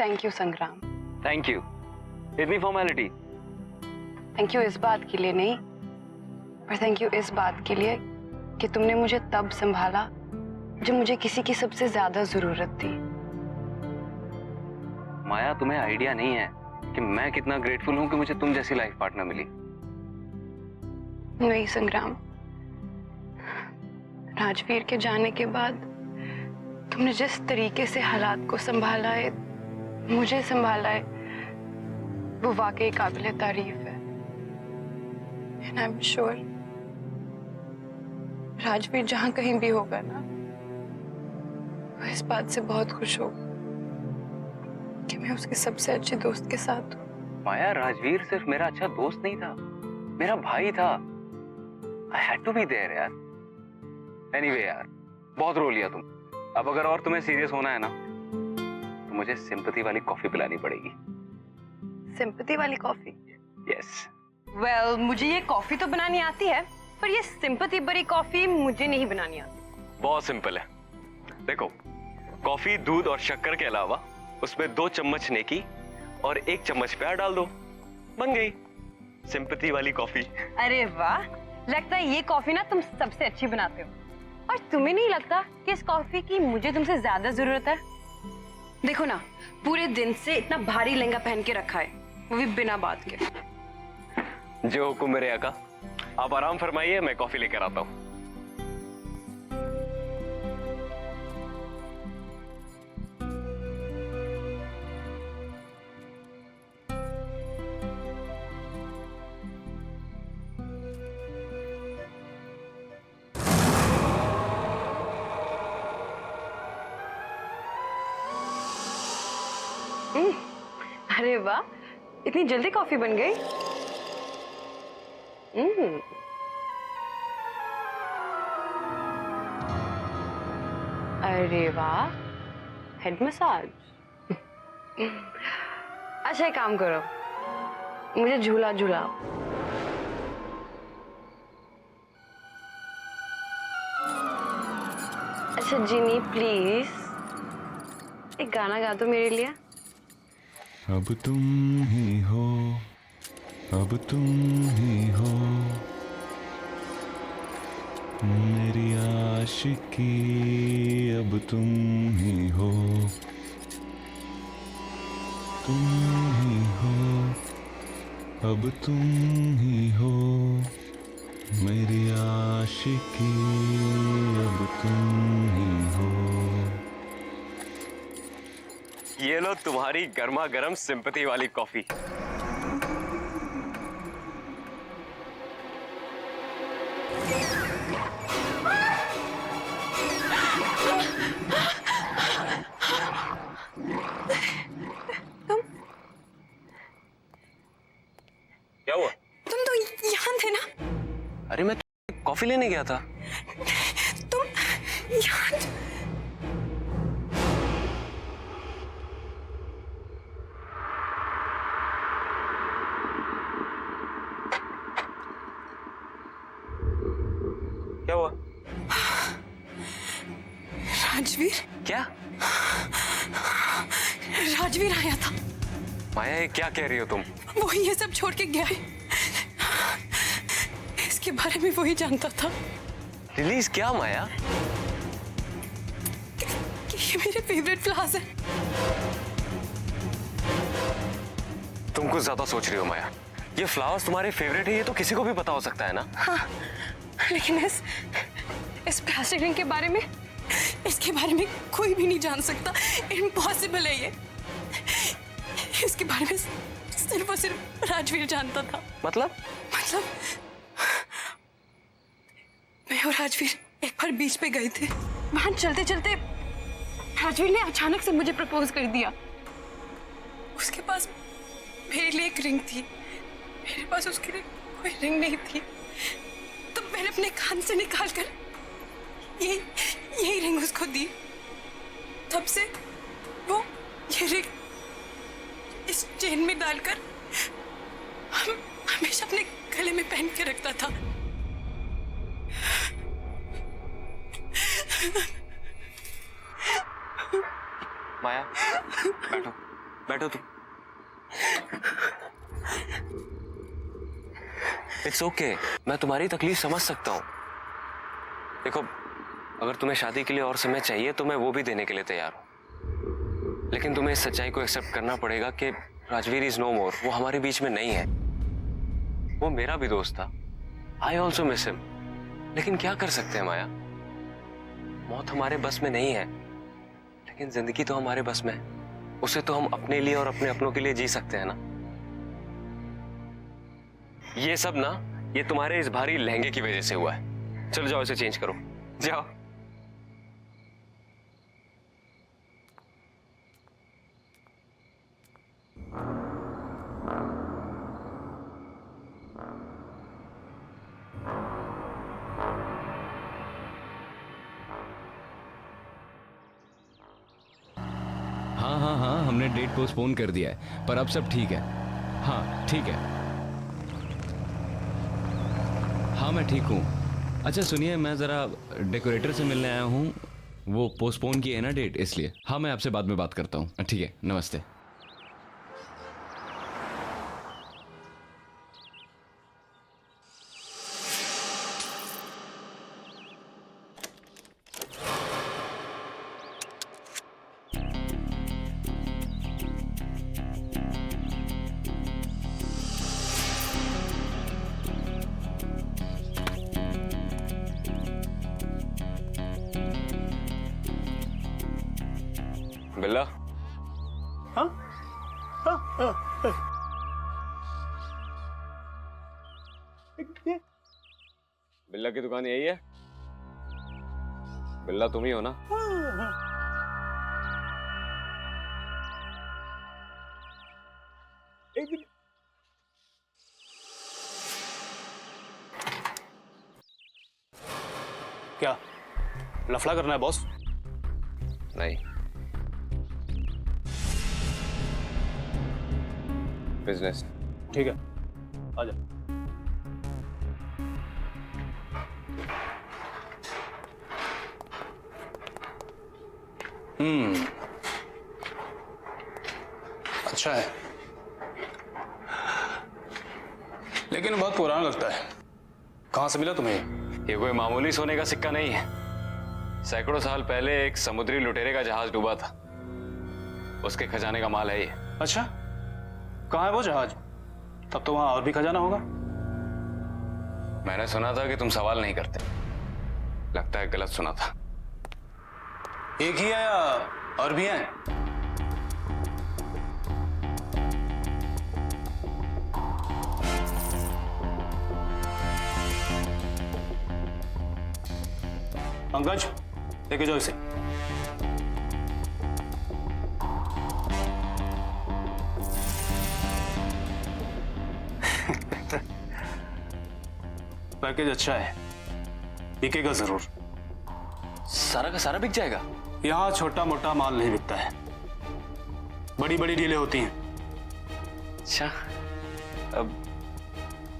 Thank you संग्राम। Thank you, इतनी formality. Thank you इस बात के लिए नहीं, पर थैंक यू इस बात के लिए कि तुमने मुझे तब संभाला जब मुझे किसी की सबसे ज्यादा जरूरत थी। माया, तुम्हें आइडिया नहीं है कि मैं कितना ग्रेटफुल हूं कि मुझे तुम जैसी लाइफ पार्टनर मिली। नहीं संग्राम, राजवीर के जाने के बाद तुमने जिस तरीके से हालात को संभाला है, मुझे संभाला है, वो वाकई काबिले तारीफ है। And I am sure Rajveer जहां कहीं भी होगा ना, वो इस बात से बहुत खुश होगा कि मैं उसके सबसे अच्छे दोस्त के साथ हूँ। माया, राजवीर सिर्फ मेरा अच्छा दोस्त नहीं था, मेरा भाई था। I had to be there यार। एनीवे यार, बहुत रो लिया तुम। अब अगर और तुम्हें सीरियस होना है ना, तो मुझे सिंपैथी वाली कॉफी पिलानी पड़ेगी। सिंपैथी वाली कॉफी? यस। वेल, मुझे ये कॉफी तो बनानी आती है, पर ये सिंपैथी भरी कॉफी मुझे नहीं बनानी आती। बहुत सिंपल है। देखो, कॉफी, दूध और शक्कर के अलावा उसमें 2 चम्मच नेकी और 1 चम्मच प्यार डाल दो, बन गई सिंपैथी वाली कॉफी। अरे वाह, लगता है ये कॉफी ना तुम सबसे अच्छी बनाते हो। और तुम्हें नहीं लगता कि इस कॉफी की मुझे तुमसे ज्यादा जरूरत है? देखो ना, पूरे दिन से इतना भारी लहंगा पहन के रखा है, वो भी बिना बात के। जो हुकुम मेरे आका। आप आराम फरमाइए, मैं कॉफी लेकर आता हूँ। अरे वाह, इतनी जल्दी कॉफी बन गई। अरे वाह, हेड मसाज। अच्छा, एक काम करो, मुझे झूला झूलाओ। अच्छा जिनी प्लीज, एक गाना गा दो मेरे लिए। अब तुम ही हो, अब तुम ही हो, मेरी आशिकी अब तुम ही हो, तुम ही हो, अब तुम ही हो, मेरी आशिकी अब तुम ही हो। ये लो तुम्हारी गर्मा गर्म सिंपैथी वाली कॉफी। क्या हुआ? तुम तो यहाँ थे ना? अरे मैं कॉफी लेने गया था। तुम यहाँ? क्या हुआ? राजवीर? क्या? राजवीर आया था। माया, ये क्या कह रही हो तुम? वो ये सब छोड़ के गया है। इसके बारे में वही जानता था। रिलीज क्या माया? कि ये मेरे फेवरेट फ्लावर्स हैं। तुम कुछ ज्यादा सोच रही हो माया। ये फ्लावर्स तुम्हारे फेवरेट है, ये तो किसी को भी पता हो सकता है ना। हाँ, लेकिन इस प्लास्टिक रिंग के बारे में, इसके बारे में कोई भी नहीं जान सकता। इम्पॉसिबल है ये। इसके बारे में सिर्फ और सिर्फ राजवीर जानता था। मतलब मैं और राजवीर एक बार बीच पे गए थे। वहां चलते चलते राजवीर ने अचानक से मुझे प्रपोज कर दिया। उसके पास मेरे लिए एक रिंग थी, मेरे पास उसके लिए कोई रिंग नहीं थी। तो मैंने अपने कान से निकालकर यही रिंग उसको दी। तब से वो ये रिंग इस चेन में डालकर हम हमेशा अपने गले में पहन के रखता था। माया, बैठो। बैठो तुम। इट्स ओके, मैं तुम्हारी तकलीफ समझ सकता हूँ। देखो, अगर तुम्हें शादी के लिए और समय चाहिए तो मैं वो भी देने के लिए तैयार हूँ, लेकिन तुम्हें इस सच्चाई को एक्सेप्ट करना पड़ेगा कि राजवीर इज नो मोर। वो हमारे बीच में नहीं है। वो मेरा भी दोस्त था। I also miss him. लेकिन क्या कर सकते हैं माया, मौत हमारे बस में नहीं है, लेकिन जिंदगी तो हमारे बस में है। उसे तो हम अपने लिए और अपने अपनों के लिए जी सकते हैं ना। ये सब ना, ये तुम्हारे इस भारी लहंगे की वजह से हुआ है। चलो जाओ, इसे चेंज करो, जाओ। हाँ हाँ हाँ, हमने डेट पोस्टपोन कर दिया है, पर अब सब ठीक है। हाँ ठीक है। हाँ मैं ठीक हूँ। अच्छा सुनिए, मैं ज़रा डेकोरेटर से मिलने आया हूँ। वो पोस्टपोन की है ना डेट, इसलिए। हाँ मैं आपसे बाद में बात करता हूँ। ठीक है, नमस्ते। बिल्ला, हाँ? ये बिल्ला की दुकान यही है? बिल्ला तुम ही हो ना? एक मिनट। क्या लफड़ा करना है बॉस? नहीं, बिजनेस। ठीक है, आ जा। अच्छा है, लेकिन बहुत पुराना लगता है। कहां से मिला तुम्हें? ये कोई मामूली सोने का सिक्का नहीं है। सैकड़ों साल पहले एक समुद्री लुटेरे का जहाज डूबा था, उसके खजाने का माल है ये। अच्छा, कहाँ है वो जहाज? तब तो वहां और भी खजाना होगा। मैंने सुना था कि तुम सवाल नहीं करते। लगता है गलत सुना था। एक ही है या और भी हैं? पंकज, लेके जाओ इसे। पैकेज अच्छा है, बिकेगा जरूर। सारा का सारा बिक जाएगा? यहां छोटा मोटा माल नहीं बिकता है, बड़ी बड़ी डीलें होती हैं। अच्छा, अब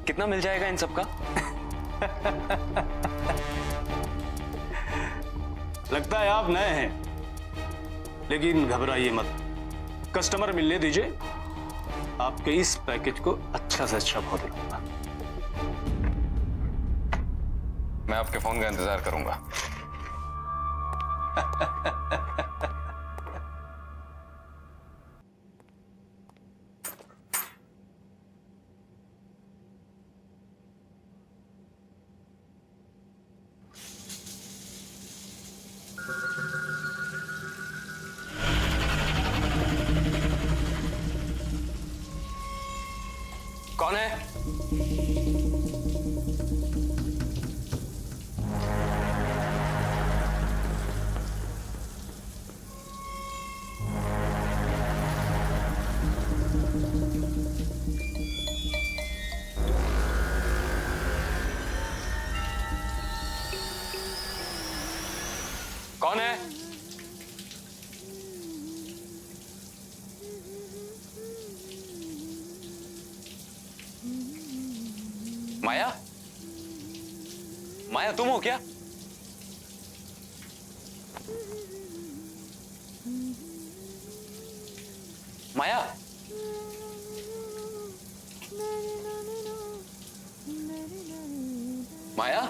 कितना मिल जाएगा इन सबका? लगता है आप नए हैं, लेकिन घबराइए मत। कस्टमर मिलने दीजिए, आपके इस पैकेज को अच्छा से अच्छा भाव दिलाऊंगा। मैं आपके फोन का इंतजार करूंगा। कौन है? कौन है? माया? माया तुम हो क्या? माया, माया,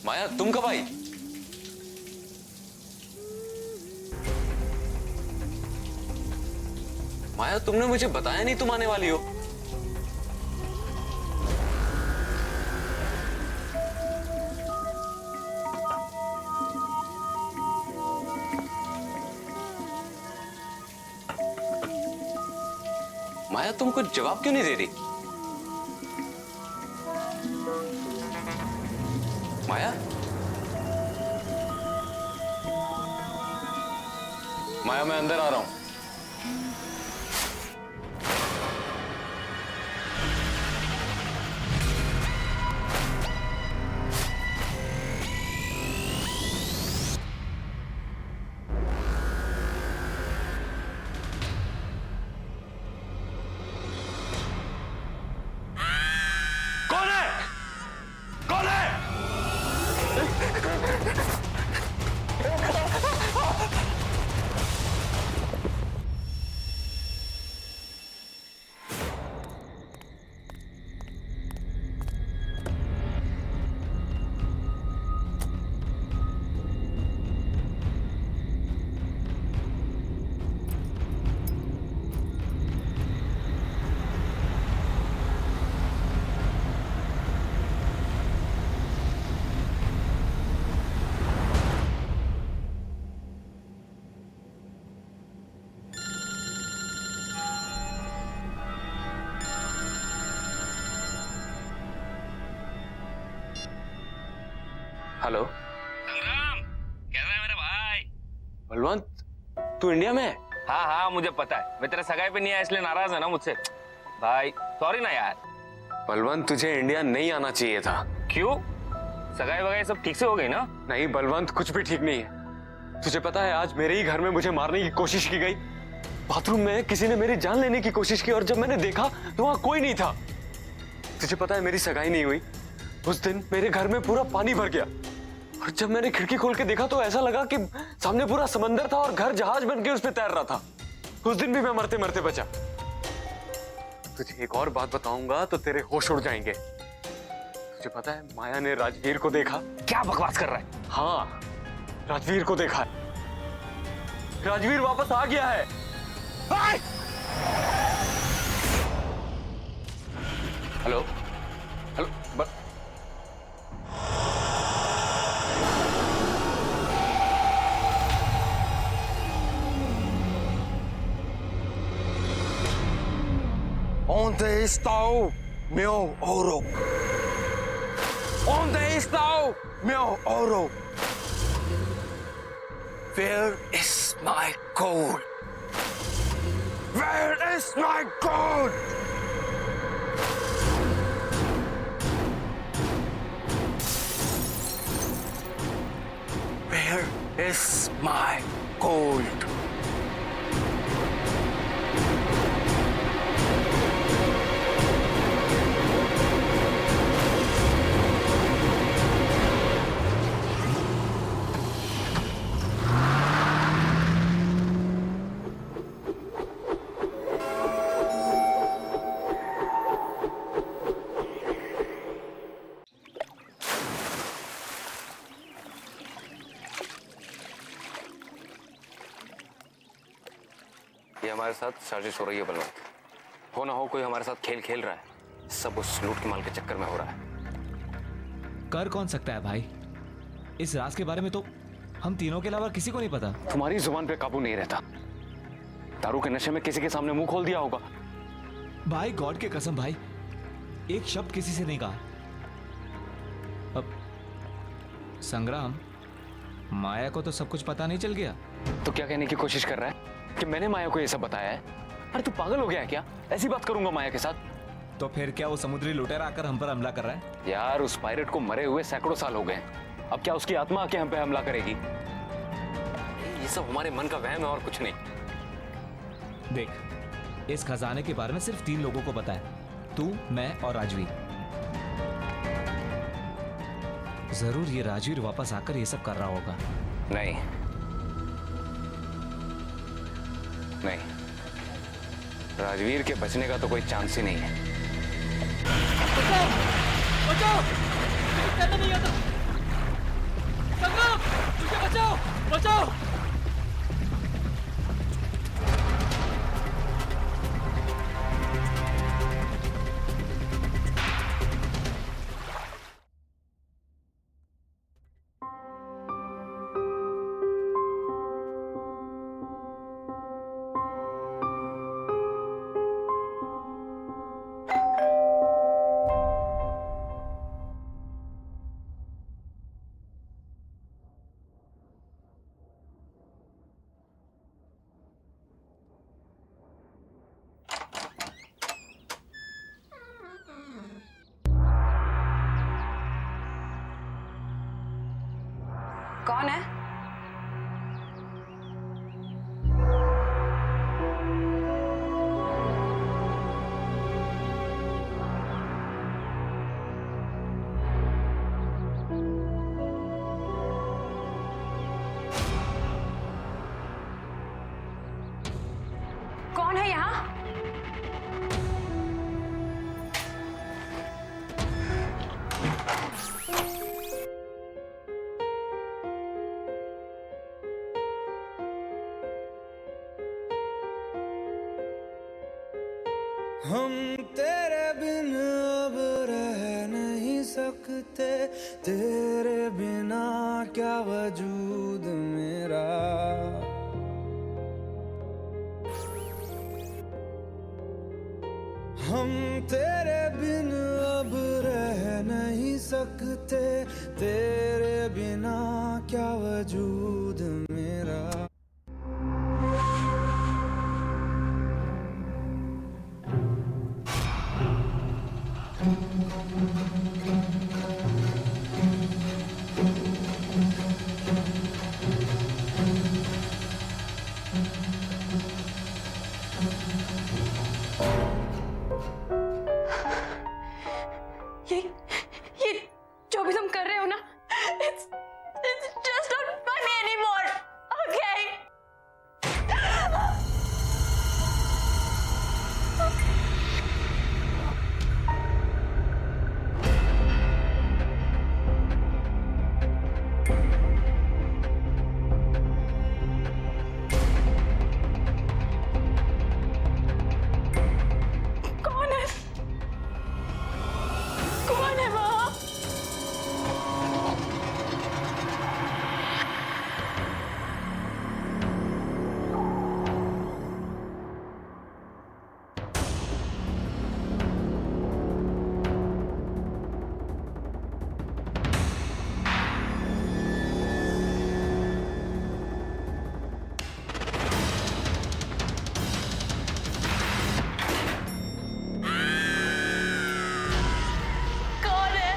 माया तुम कब आई? माया तुमने मुझे बताया नहीं तुम आने वाली हो। माया तुम कुछ जवाब क्यों नहीं दे रही? माया, माया मैं अंदर आ रहा हूं। कौन है? कौन है? हेलो संग्राम, कैसा है मेरा भाई? बलवंत, तू इंडिया में है? हाँ हाँ मुझे पता है, मैं तेरे सगाई पे नहीं आया इसलिए नाराज है ना मुझसे। भाई सॉरी ना यार। बलवंत तुझे इंडिया नहीं आना चाहिए था। क्यों? सगाई वगाई सब ठीक से हो गई ना? नहीं बलवंत, कुछ भी ठीक नहीं है। तुझे पता है आज मेरे ही घर में मुझे मारने की कोशिश की गई। बाथरूम में किसी ने मेरी जान लेने की कोशिश की और जब मैंने देखा तो वहां कोई नहीं था। तुझे पता है मेरी सगाई नहीं हुई। उस दिन मेरे घर में पूरा पानी भर गया और जब मैंने खिड़की खोल के देखा तो ऐसा लगा कि सामने पूरा समंदर था और घर जहाज बन के उस पे तैर रहा था। उस दिन भी मैं मरते मरते बचा। तुझे एक और बात बताऊंगा तो तेरे होश उड़ जाएंगे। तुझे पता है माया ने राजवीर को देखा। क्या बकवास कर रहा है? हाँ, राजवीर को देखा है। राजवीर वापस आ गया है। Hello hello Onde está o meu ouro? Onde está o meu ouro? Where is my gold? Where is my gold? Where is my gold? ये हमारे साथ साजिश हो रही है बलवंत। हो ना हो कोई हमारे साथ खेल खेल रहा है। सब उस लूट के माल के चक्कर में हो रहा है। कर कौन सकता है भाई? इस राज के बारे में तो हम तीनों के अलावा किसी को नहीं पता। तुम्हारी जुबान पे काबू नहीं रहता। दारू के नशे में किसी के सामने मुंह खोल दिया होगा। भाई गॉड के कसम भाई, एक शब्द किसी से नहीं कहा। अब संग्राम, माया को तो सब कुछ पता नहीं चल गया? तो क्या कहने की कोशिश कर रहा है कि मैंने माया को ये सब बताया है? अरे तू पागल हो गया है क्या? ऐसी बात करूंगा माया के साथ? तो फिर क्या वो समुद्री लुटेरा आकर हम पर हमला कर रहा है? यार उस पायरेट को मरे हुए सैकड़ों साल हो गए। अब क्या उसकी आत्मा आके हम पे हमला करेगी? ये सब हमारे मन का वहम है और कुछ नहीं। देख, इस खजाने के बारे में सिर्फ 3 लोगों को पता है, तू, मैं और राजवीर। जरूर ये राजवीर वापस आकर ये सब कर रहा होगा। नहीं नहीं, राजवीर के बचने का तो कोई चांस ही नहीं है। कौन है? कौन है यहाँ? हम तेरे बिन अब रह नहीं सकते, तेरे बिना क्या वजूद मेरा। हम तेरे बिन अब रह नहीं सकते, तेरे बिना क्या वजूद मेरा। ये जो भी तुम कर रहे हो ना, it's just not funny anymore, okay? कौन है? कौन है वहाँ? कौन है?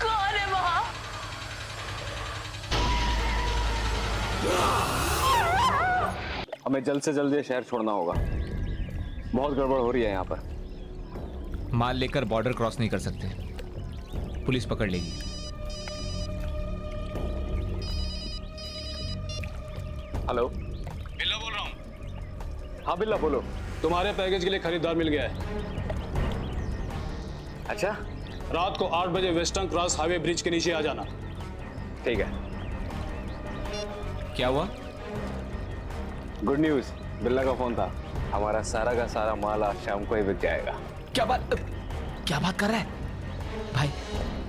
कौन है वहाँ? हमें जल्द से जल्द ये शहर छोड़ना होगा, बहुत गड़बड़ हो रही है यहाँ पर। माल लेकर बॉर्डर क्रॉस नहीं कर सकते, पुलिस पकड़ लेगी। हेलो, बिल्ला बोल रहा हूँ। हाँ बिल्ला बोलो। तुम्हारे पैकेज के लिए खरीदार मिल गया है। अच्छा रात को 8 बजे वेस्टर्न क्रॉस हाईवे ब्रिज के नीचे आ जाना। ठीक है। क्या हुआ? गुड न्यूज, बिल्ला का फोन था, हमारा सारा का सारा माल आज शाम को ही बिक जाएगा। क्या बात कर रहा है? भाई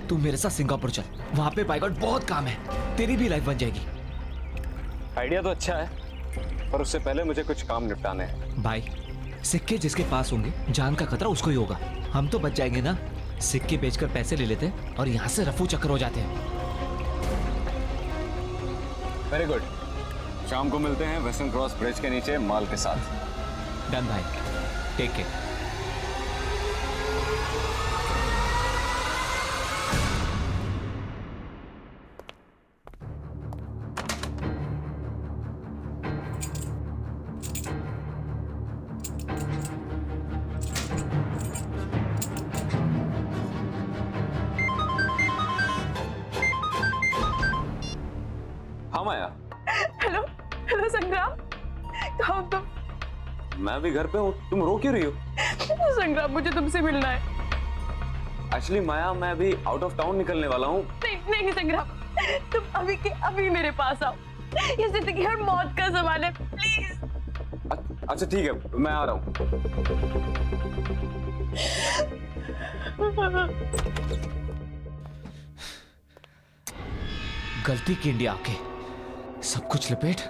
तू मेरे साथ सिंगापुर चल, वहां पे बाय गॉड बहुत काम है, तेरी भी लाइफ बन जाएगी। आइडिया तो अच्छा है, पर उससे पहले मुझे कुछ काम निपटाने हैं। भाई सिक्के जिसके पास होंगे, जान का खतरा उसको ही होगा। हम तो बच जाएंगे ना, सिक्के बेचकर पैसे ले लेते हैं और यहाँ से रफू चक्कर हो जाते हैं। वेरी गुड, शाम को मिलते हैं वेस्टर्न क्रॉस ब्रिज के नीचे माल के साथ। डन भाई, टेक केयर। हाँ माया, हेलो हेलो संग्राम, कहाँ हो तुम? मैं भी घर पे हूँ। तुम रो क्यों रही हो? संग्राम मुझे तुमसे मिलना है। एक्चुअली माया, मैं अभी आउट ऑफ टाउन निकलने वाला हूँ। नहीं नहीं संग्राम, तुम अभी के अभी मेरे पास आओ। ये जिंदगी और मौत का सवाल है, प्लीज। अच्छा ठीक है, मैं आ रहा हूँ। गलती की इंडिया आके सब कुछ लपेट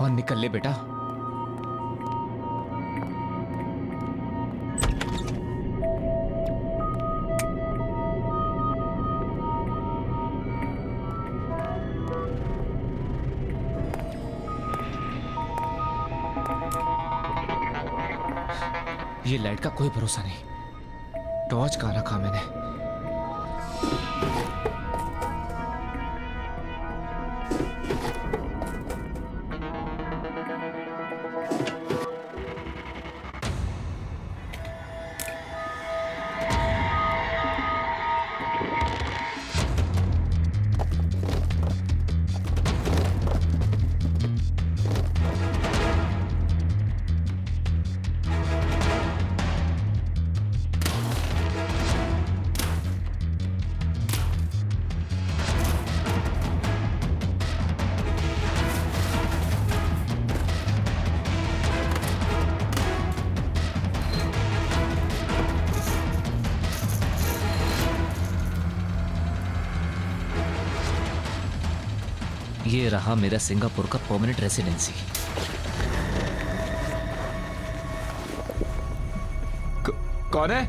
और निकल ले बेटा। ये लाइट का कोई भरोसा नहीं। टॉर्च कहाँ रखा मैंने? ये रहा मेरा सिंगापुर का परमानेंट रेसिडेंसी। कौन है?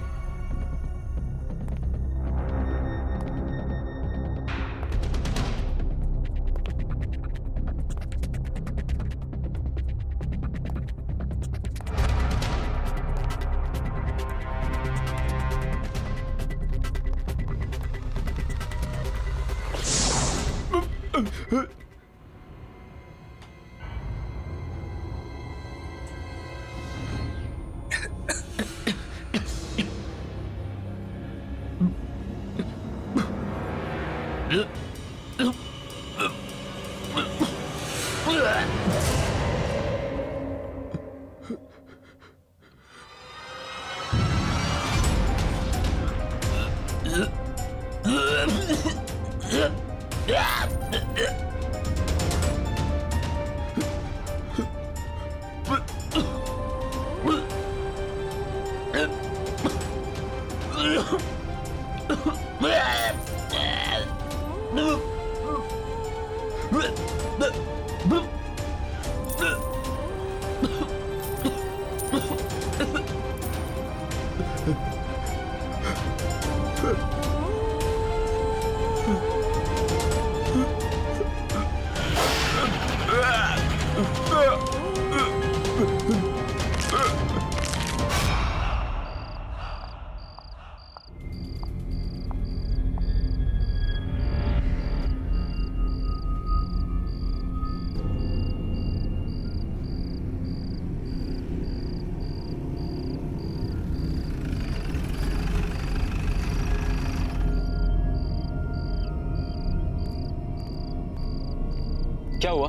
क्या हुआ?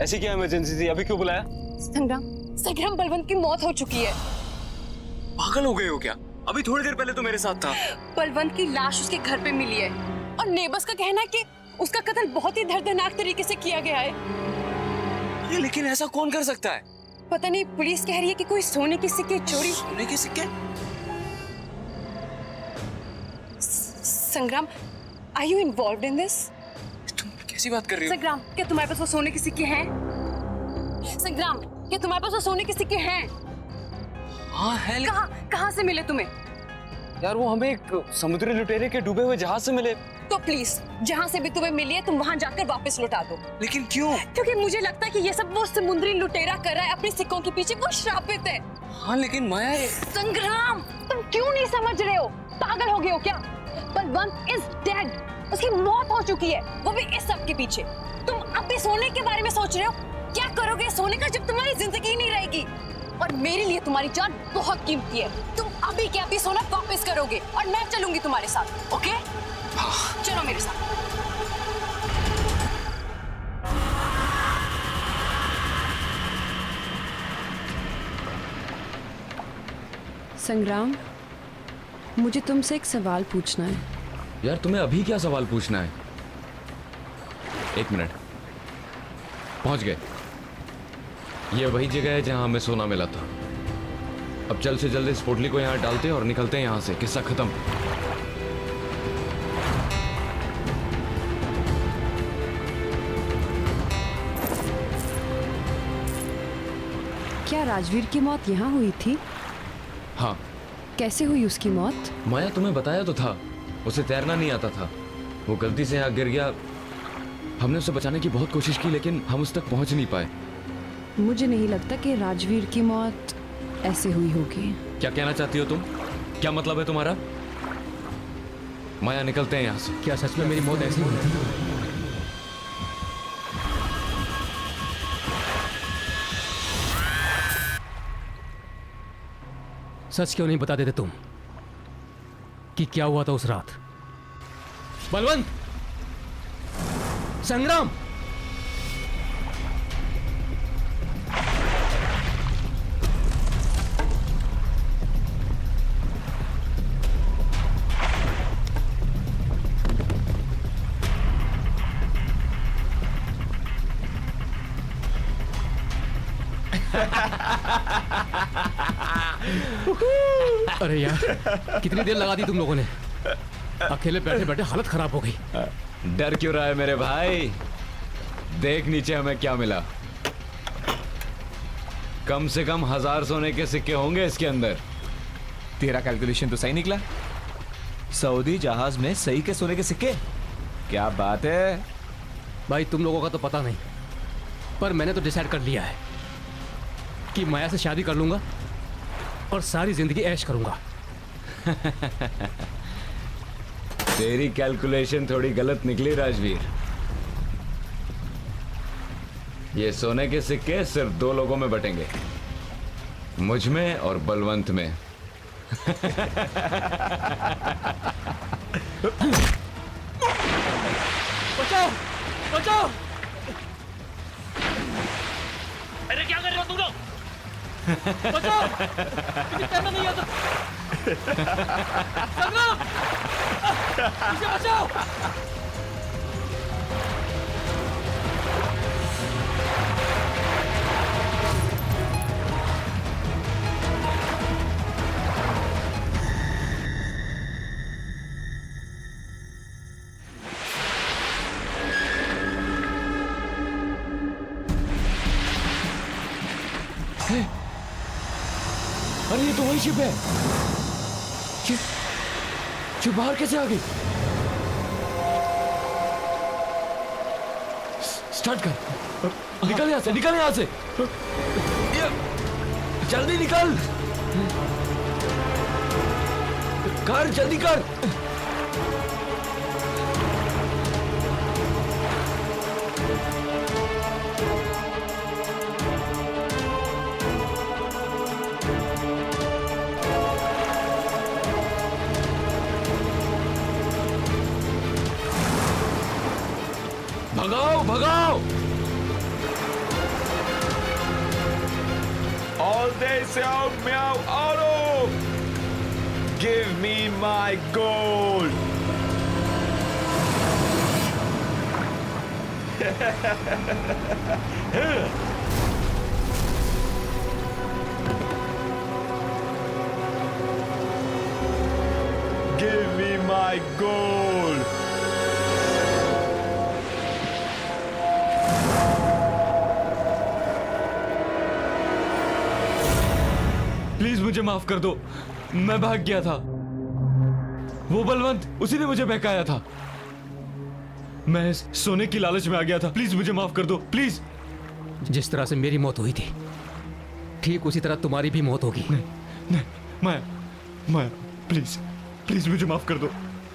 ऐसी क्या इमरजेंसी थी? अभी क्यों बुलाया? संग्राम, संग्राम बलवंत की मौत हो चुकी है। पागल हो गए हो क्या? अभी थोड़ी देर पहले तो मेरे साथ था। बलवंत की लाश उसके घर पे मिली है और नेबर्स का कहना है कि उसका कत्ल बहुत ही दर्दनाक तरीके से किया गया है। अरे लेकिन ऐसा कौन कर सकता है? पता नहीं, पुलिस कह रही है कि कोई सोने के सिक्के चोरी। सोने के सिक्के? Sangram, are you involved in this? तुम कैसी बात कर रही हो? संग्राम, क्या तुम्हारे पास वो सोने के सिक्के हैं? संग्राम, क्या तुम्हारे पास वो सोने के सिक्के हैं? हाँ है। कहाँ से मिले तुम्हें? यार वो हमें एक समुद्री लुटेरे के डूबे हुए जहाज से मिले। तो प्लीज, जहाँ से भी तुम्हें मिली है तुम वहाँ जाकर वापस लौटा दो। लेकिन क्यों? क्योंकि मुझे लगता है कि ये सब वो समुद्री लुटेरा कर रहा है अपने सिक्कों के पीछे। वो श्रापित है। हाँ लेकिन माया, संग्राम, तुम क्यों नहीं समझ रहे हो? पागल हो गए हो क्या? Balwant is dead. उसकी मौत हो चुकी है, वो भी इस सब के पीछे। तुम अब भी सोने के बारे में सोच रहे हो? क्या करोगे सोने का जब तुम्हारी जिंदगी नहीं रहेगी? और मेरे लिए तुम्हारी जान बहुत कीमती है। तुम अभी के अभी सोना वापस करोगे और मैं चलूंगी तुम्हारे साथ। ओके? चलो मेरे साथ। संग्राम, मुझे तुमसे एक सवाल पूछना है। यार तुम्हें अभी क्या सवाल पूछना है? एक मिनट, पहुंच गए। ये वही जगह है जहां हमें सोना मिला था। अब जल्द से जल्द इस पोटली को यहां डालते हैं और निकलते हैं यहां से। किस्सा खत्म। क्या राजवीर की मौत यहाँ हुई थी? हाँ। कैसे हुई उसकी मौत? माया तुम्हें बताया तो था, उसे तैरना नहीं आता था। वो गलती से यहाँ गिर गया। हमने उसे बचाने की बहुत कोशिश की लेकिन हम उस तक पहुंच नहीं पाए। मुझे नहीं लगता कि राजवीर की मौत ऐसे हुई होगी। क्या कहना चाहती हो तुम? क्या मतलब है तुम्हारा? माया निकलते हैं यहाँ से। क्या सच में मेरी मौत ऐसी हुई थी? सच क्यों नहीं बता देते तुम कि क्या हुआ था उस रात? बलवंत, संग्राम, अरे यार, कितनी देर लगा दी तुम लोगों ने? अकेले बैठे बैठे हालत खराब हो गई। डर क्यों रहा है मेरे भाई? देख नीचे हमें क्या मिला। कम से कम 1000 सोने के सिक्के होंगे इसके अंदर। तेरा कैलकुलेशन तो सही निकला। सऊदी जहाज में सही के सोने के सिक्के? क्या बात है भाई, तुम लोगों का तो पता नहीं, पर मैंने तो डिसाइड कर लिया है कि माया से शादी कर लूंगा और सारी जिंदगी ऐश करूंगा। तेरी कैलकुलेशन थोड़ी गलत निकली राजवीर। ये सोने के सिक्के सिर्फ 2 लोगों में बटेंगे, मुझ में और बलवंत में। बचाओ, बचाओ! अरे क्या कर रहे हो तुम लोग? बचाओ! मुझे तैरना नहीं आता। संग्राम! मुझे बचाओ! अरे ये तो वही शिप है। शिप बाहर कैसे आ गई? स्टार्ट कर। निकल यहां से, निकल यहां से। जल्दी निकल। कर, जल्दी कर। भगाओ, भगाओ। All day Xiao Miao Auto! Give me my gold! Give me my gold! Please मुझे माफ कर दो, मैं भाग गया था। वो बलवंत, उसी ने मुझे बहकाया था। मैं सोने की लालच में आ गया था। प्लीज मुझे माफ कर दो, प्लीज। जिस तरह से मेरी मौत हुई थी, ठीक उसी तरह तुम्हारी भी मौत होगी। नहीं, माया, माया, प्लीज, प्लीज मुझे माफ कर दो।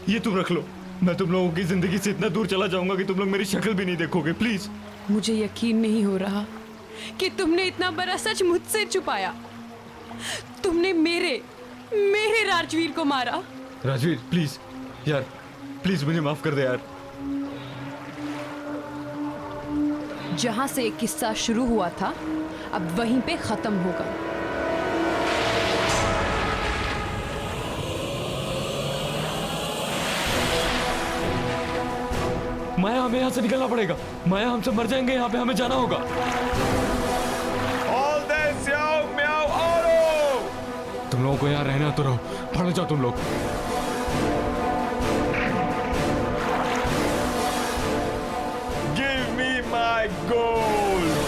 ये तुम रख लो। मैं तुम लोगों की जिंदगी से इतना दूर चला जाऊंगा कि तुम लोग मेरी शक्ल भी नहीं देखोगे। प्लीज। मुझे यकीन नहीं हो रहा कि तुमने इतना बड़ा सच मुझसे छुपाया। तुमने मेरे राजवीर को मारा। राजवीर, प्लीज यार, प्लीज मुझे माफ कर दे यार। जहां से एक किस्सा शुरू हुआ था, अब वहीं पे खत्म होगा। माया, हमें यहाँ से निकलना पड़ेगा। माया, हमसे मर जाएंगे यहाँ पे, हमें जाना होगा। तुम लोगों को यहाँ रहना तो रहो, पढ़ जाओ तुम लोग। Give me my gold.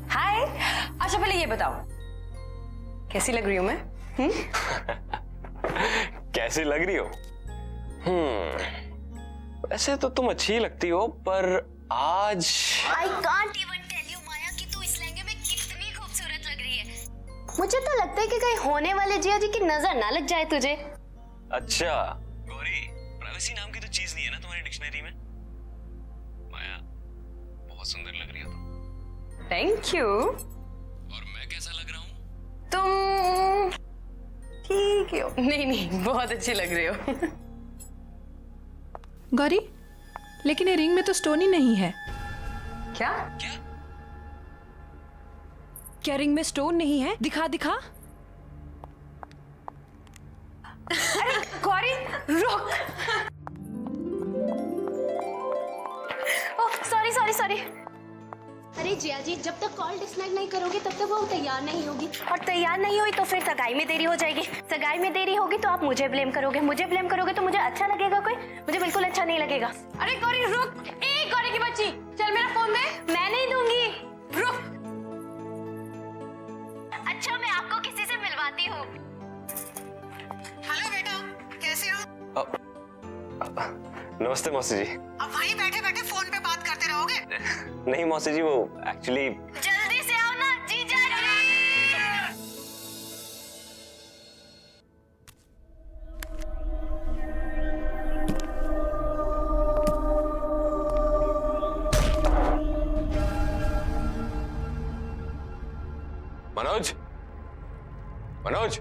Hi. अच्छा पहले ये बताओ, कैसी लग रही हूँ मैं? कैसी लग रही हो? वैसे तो तुम अच्छी ही लगती हो, पर आज I can't even tell you माया कि तू इस लहंगे में कितनी खूबसूरत लग रही है। मुझे तो लगता है कि कहीं होने वाले जिया जी की नजर ना लग जाए तुझे। अच्छा गौरी, प्राइवेसी नाम की तो चीज नहीं है ना तुम्हारी डिक्शनरी में। माया, बहुत सुंदर लग रही हो तुम। Thank you. और मैं कैसा लग रहा हूँ? तुम ठीक हो। नहीं, बहुत अच्छी लग रही हो। गौरी, लेकिन ये रिंग में तो स्टोन ही नहीं है। क्या? क्या रिंग में स्टोन नहीं है? दिखा दिखा। अरे गौरी रुक। Oh sorry. अरे जिया जी, जब तक कॉल डिस्कनेक्ट नहीं करोगे तब तक वो तैयार नहीं होगी, और तैयार नहीं हुई तो फिर सगाई में देरी हो जाएगी। सगाई में देरी होगी तो आप मुझे ब्लेम करोगे, मुझे ब्लेम करोगे तो मुझे अच्छा लगेगा कोई? मुझे बिल्कुल अच्छा नहीं लगेगा। अरे गौरी रुक। गौरी की बच्ची, चल मेरा फोन दे। मैं नहीं दूंगी। रुक। अच्छा मैं आपको किसी से मिलवाती हूँ। हेलो बेटा, कैसे हो? नमस्ते मौसी जी। अब वहीं बैठे बैठे फोन पे बात करते रहोगे? नहीं मौसी जी, वो एक्चुअली जल्दी से आओ ना जीजा जी। मनोज, मनोज,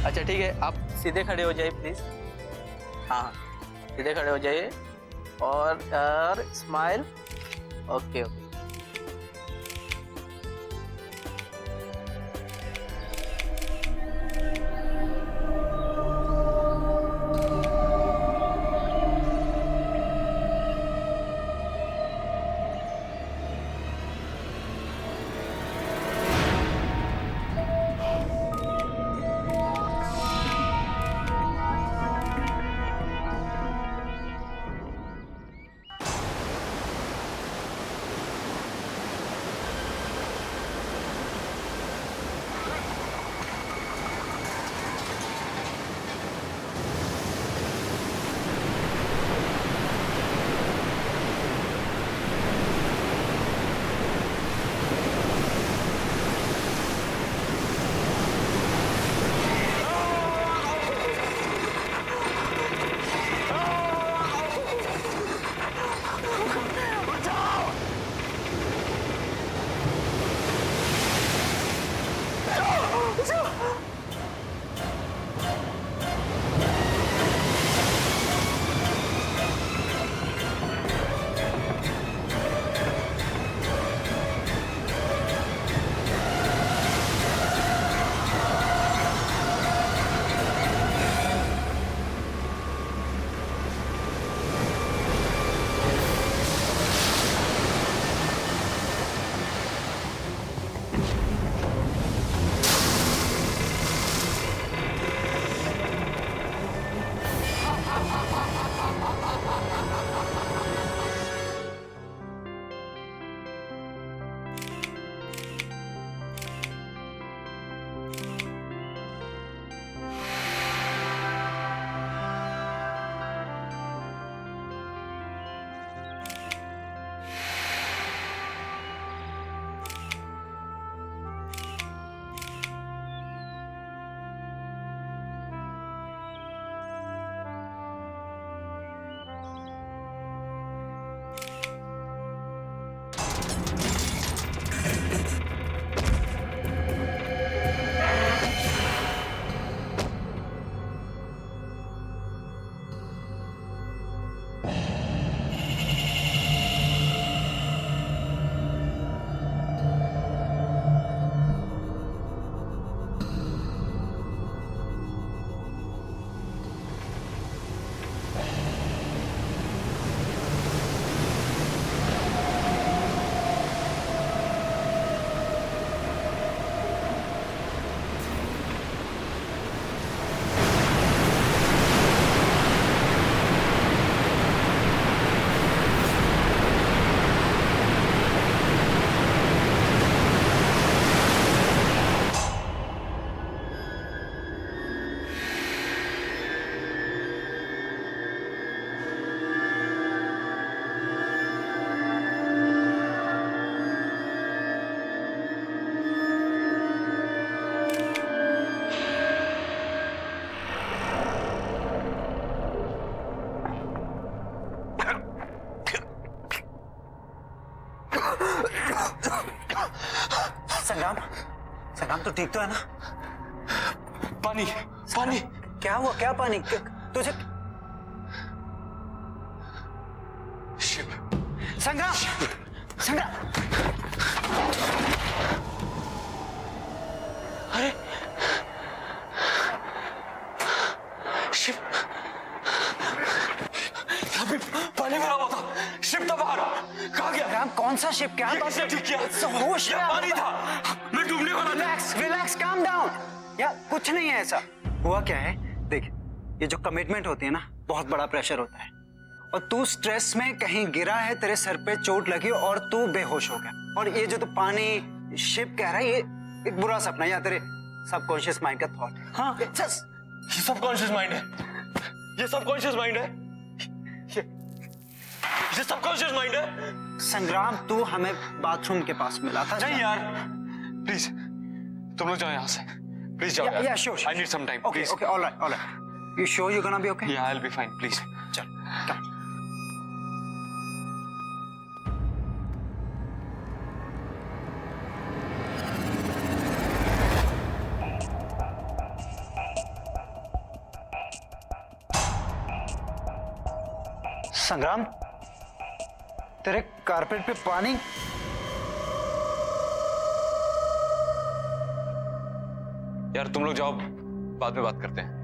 अच्छा ठीक है, आप सीधे खड़े हो जाइए प्लीज। हाँ सीधे खड़े हो जाइए और स्माइल। Okay okay. संग्राम, संग्राम तो ठीक तो है ना? पानी, पानी। क्या हुआ? क्या पानी? तुझे शिप। संग्राम, संग्राम। अरे शिप, यहाँ पे पानी भरा हुआ था, शिप था बाहर, कहाँ गया? संग्राम, कौन सा शिप? क्या बात है? ठीक किया, होश में पानी था, मैं डूबने वाला था। Relax, relax, calm down. यार कुछ नहीं है ऐसा। हुआ क्या है, देख, ये जो कमिटमेंट होती है ना, बहुत बड़ा प्रेशर होता है, और तू स्ट्रेस में कहीं गिरा है, तेरे सर पे चोट लगी और तू बेहोश हो गया। और ये जो तू पानी शिप कह रहा है, ये एक बुरा सपना है या तेरे सबकॉन्शियस माइंड का थॉट है। हाँ, ये सबकॉन्शियस माइंड है, ये सबकॉन्शियस माइंड है, ये सबकॉन्शियस माइंड है। संग्राम, तू हमें बाथरूम के पास मिला था। नहीं यार, प्लीज तुम लोग जाओ यहाँ से, प्लीज जाओ यार। Yeah, sure. I need some time, Okay, please. okay, all right, all right. You sure you're gonna be okay? Yeah, I'll be fine, please. चल, come. संग्राम, तेरे कारपेट पे पानी। यार तुम लोग जाओ, बाद में बात करते हैं।